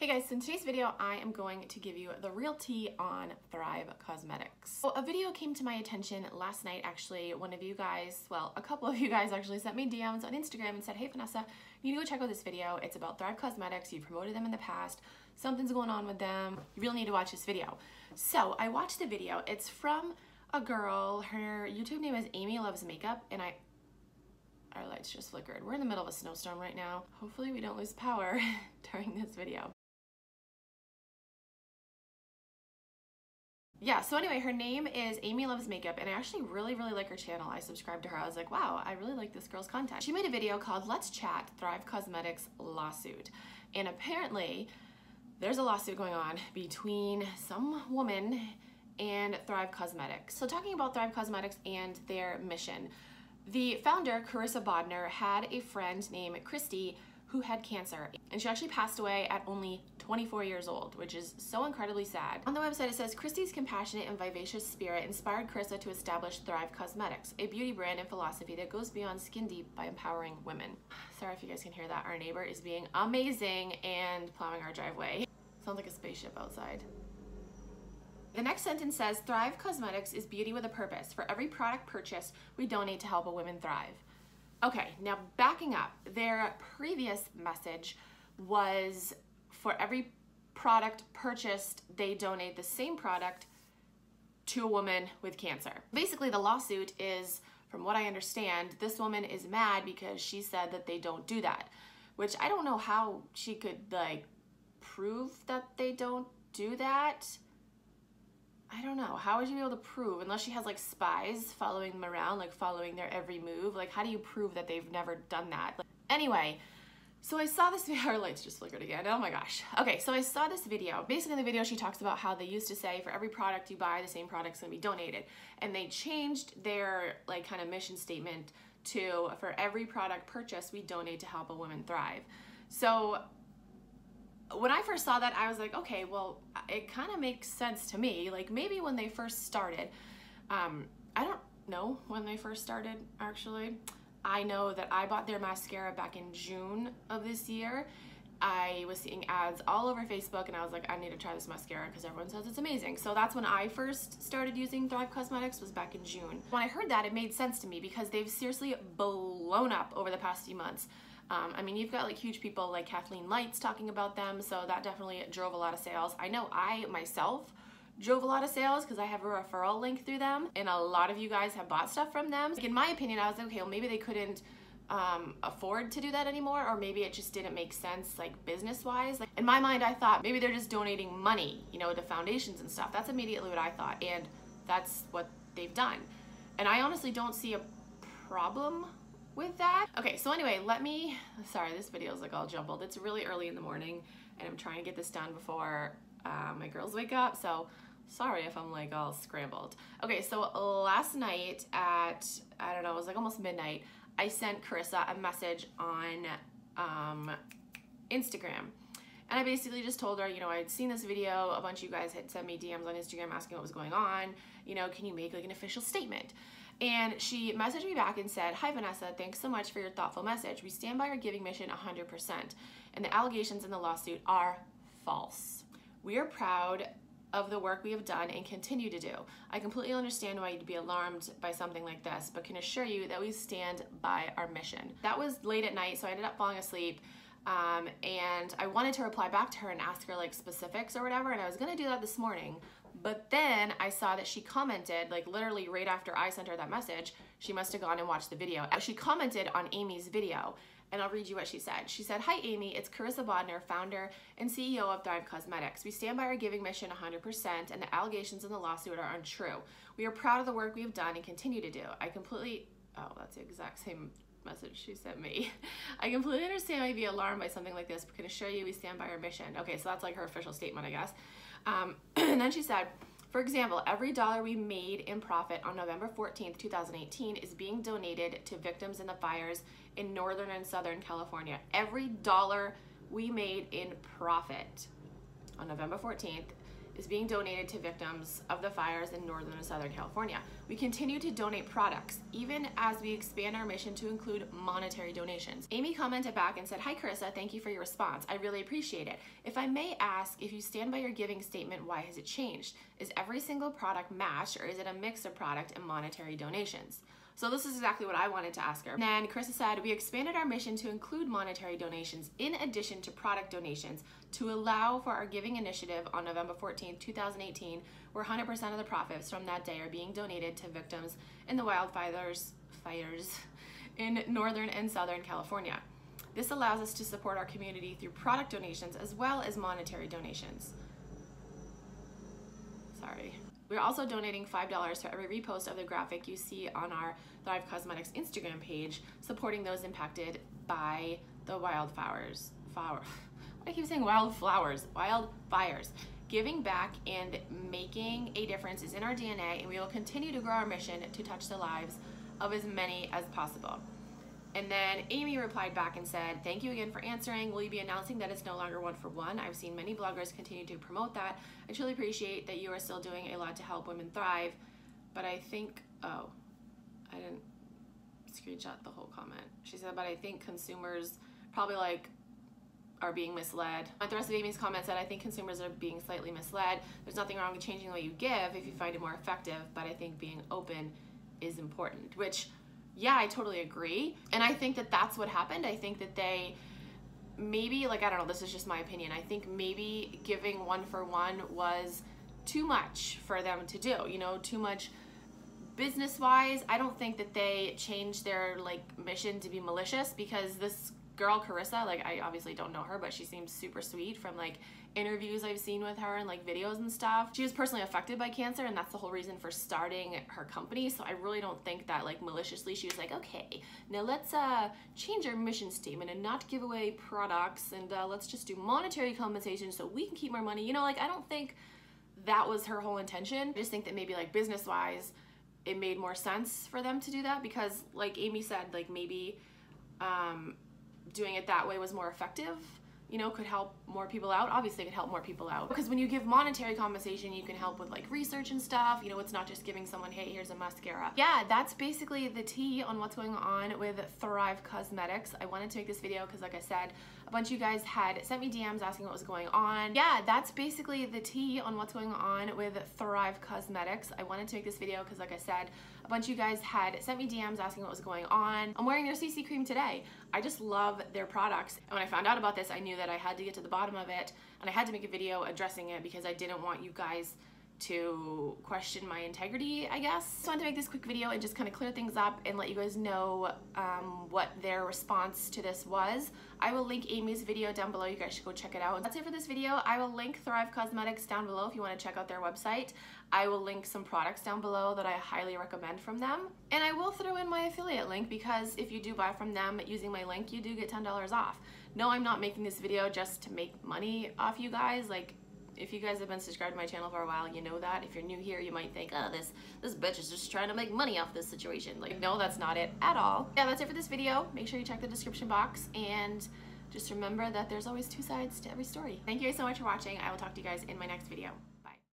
Hey guys, so in today's video, I am going to give you the real tea on Thrive Causemetics. So a video came to my attention last night, actually. One of you guys, well, a couple of you guys actually sent me DMs on Instagram and said, hey Vanessa, you need to go check out this video. It's about Thrive Causemetics. You've promoted them in the past. Something's going on with them. You really need to watch this video. So I watched the video. It's from a girl. Her YouTube name is Amy Loves Makeup, and our lights just flickered. We're in the middle of a snowstorm right now. Hopefully we don't lose power during this video. Yeah, so anyway, her name is Amy Loves Makeup, and I actually really like her channel. I subscribed to her. I was like, wow, I really like this girl's content. She made a video called Let's Chat Thrive Causemetics Lawsuit. And apparently, there's a lawsuit going on between some woman and Thrive Causemetics. So talking about Thrive Causemetics and their mission, the founder, Carissa Bodner, had a friend named Christy who had cancer, and she actually passed away at only 24 years old, which is so incredibly sad. On the website it says, Christy's compassionate and vivacious spirit inspired Carissa to establish Thrive Causemetics, a beauty brand and philosophy that goes beyond skin deep by empowering women. Sorry if you guys can hear that. Our neighbor is being amazing and plowing our driveway. Sounds like a spaceship outside. The next sentence says, Thrive Causemetics is beauty with a purpose. For every product purchased, we donate to help a woman thrive. Okay, now backing up, their previous message was for every product purchased, they donate the same product to a woman with cancer. Basically, the lawsuit is, from what I understand, this woman is mad because she said that they don't do that, which I don't know how she could like prove that they don't do that. I don't know. How would you be able to prove, unless she has like spies following them around, like following their every move? Like, how do you prove that they've never done that? Anyway, so I saw this video. Our lights just flickered again. Oh my gosh. Okay, so I saw this video. Basically in the video, she talks about how they used to say for every product you buy, the same product's gonna be donated. And they changed their like kind of mission statement to, for every product purchased, we donate to help a woman thrive. So when I first saw that, I was like, okay, well, it kind of makes sense to me. Like maybe when they first started, I don't know when they first started, actually. I know that I bought their mascara back in June of this year. I was seeing ads all over Facebook and I was like, I need to try this mascara because everyone says it's amazing. So that's when I first started using Thrive Causemetics, was back in June. When I heard that, it made sense to me because they've seriously blown up over the past few months. I mean, you've got like huge people like Kathleen Lights talking about them, so that definitely drove a lot of sales. I know I myself drove a lot of sales because I have a referral link through them, and a lot of you guys have bought stuff from them. Like, in my opinion, I was like, okay, well maybe they couldn't afford to do that anymore, or maybe it just didn't make sense like business-wise. Like in my mind, I thought maybe they're just donating money, you know, to foundations and stuff. That's immediately what I thought, and that's what they've done. And I honestly don't see a problem with that. Okay, so anyway, sorry, this video is like all jumbled. It's really early in the morning and I'm trying to get this done before my girls wake up, so sorry if I'm like all scrambled. Okay, so last night at, I don't know, it was like almost midnight, I sent Carissa a message on Instagram. And I basically just told her, you know, I'd seen this video, a bunch of you guys had sent me DMs on Instagram asking what was going on, you know, can you make like an official statement? And she messaged me back and said, hi Vanessa, thanks so much for your thoughtful message. We stand by our giving mission 100%, and the allegations in the lawsuit are false. We are proud of the work we have done and continue to do. I completely understand why you'd be alarmed by something like this, but can assure you that we stand by our mission. That was late at night, so I ended up falling asleep. And I wanted to reply back to her and ask her like specifics or whatever, and I was gonna do that this morning, but then I saw that she commented, like literally right after I sent her that message, she must have gone and watched the video. She commented on Amy's video, and I'll read you what she said. She said, hi Amy, it's Carissa Bodner, founder and CEO of Thrive Causemetics. We stand by our giving mission 100%, and the allegations in the lawsuit are untrue. We are proud of the work we have done and continue to do. Oh, that's the exact same message she sent me. I completely understand why you'd be alarmed by something like this, but can assure you we stand by our mission. Okay, so that's like her official statement, I guess. And then she said, for example, every dollar we made in profit on November 14th, 2018 is being donated to victims in the fires in Northern and Southern California. Every dollar we made in profit on November 14th is being donated to victims of the fires in Northern and Southern California. We continue to donate products, even as we expand our mission to include monetary donations. Amy commented back and said, "Hi Carissa, thank you for your response. I really appreciate it. If I may ask, if you stand by your giving statement, why has it changed? Is every single product matched, or is it a mix of product and monetary donations?" So this is exactly what I wanted to ask her. And then Carissa said, "We expanded our mission to include monetary donations in addition to product donations to allow for our giving initiative on November 14th, 2018, where 100% of the profits from that day are being donated to victims in the wildfires in Northern and Southern California. This allows us to support our community through product donations as well as monetary donations." Sorry. We're also donating $5 for every repost of the graphic you see on our Thrive Causemetics Instagram page, supporting those impacted by the wildfires. I keep saying wildflowers. Wildfires. Giving back and making a difference is in our DNA, and we will continue to grow our mission to touch the lives of as many as possible. And then Amy replied back and said, "Thank you again for answering. Will you be announcing that it's no longer 1-for-1? I've seen many bloggers continue to promote that. I truly appreciate that you are still doing a lot to help women thrive, but I think," oh, I didn't screenshot the whole comment. She said, "But I think consumers probably are being misled." The rest of Amy's comment said, "I think consumers are being slightly misled. There's nothing wrong with changing the way you give if you find it more effective, but I think being open is important," which, yeah, I totally agree. And I think that that's what happened. I think that they maybe, I don't know, this is just my opinion. I think maybe giving 1-for-1 was too much for them to do, too much business-wise. I don't think that they changed their mission to be malicious, because this girl, Carissa, I obviously don't know her, but she seems super sweet from interviews I've seen with her and videos and stuff. She was personally affected by cancer, and that's the whole reason for starting her company. So I really don't think that maliciously she was okay, now let's change our mission statement and not give away products, and let's just do monetary compensation so we can keep more money. I don't think that was her whole intention. I just think that maybe business wise it made more sense for them to do that, because Amy said, maybe doing it that way was more effective, could help more people out. Obviously it could help more people out, because when you give monetary compensation, you can help with research and stuff. It's not just giving someone, "Hey, here's a mascara." Yeah, that's basically the tea on what's going on with Thrive Causemetics. I wanted to make this video because, like I said, a bunch of you guys had sent me DMs asking what was going on. Yeah, that's basically the tea on what's going on with Thrive Causemetics. I wanted to make this video because, like I said, a bunch of you guys had sent me DMs asking what was going on. I'm wearing their CC cream today. I just love their products. And when I found out about this, I knew that I had to get to the bottom of it, and I had to make a video addressing it because I didn't want you guys to question my integrity, I guess. So I wanted to make this quick video and just kind of clear things up and let you guys know what their response to this was. I will link Amy's video down below. You guys should go check it out. That's it for this video. I will link Thrive Causemetics down below if you want to check out their website. I will link some products down below that I highly recommend from them. And I will throw in my affiliate link, because if you do buy from them using my link, you do get $10 off. No, I'm not making this video just to make money off you guys. If you guys have been subscribed to my channel for a while, you know that. If you're new here, you might think, "Oh, this bitch is just trying to make money off this situation." No, that's not it at all. Yeah, that's it for this video. Make sure you check the description box, and just remember that there's always two sides to every story. Thank you guys so much for watching. I will talk to you guys in my next video.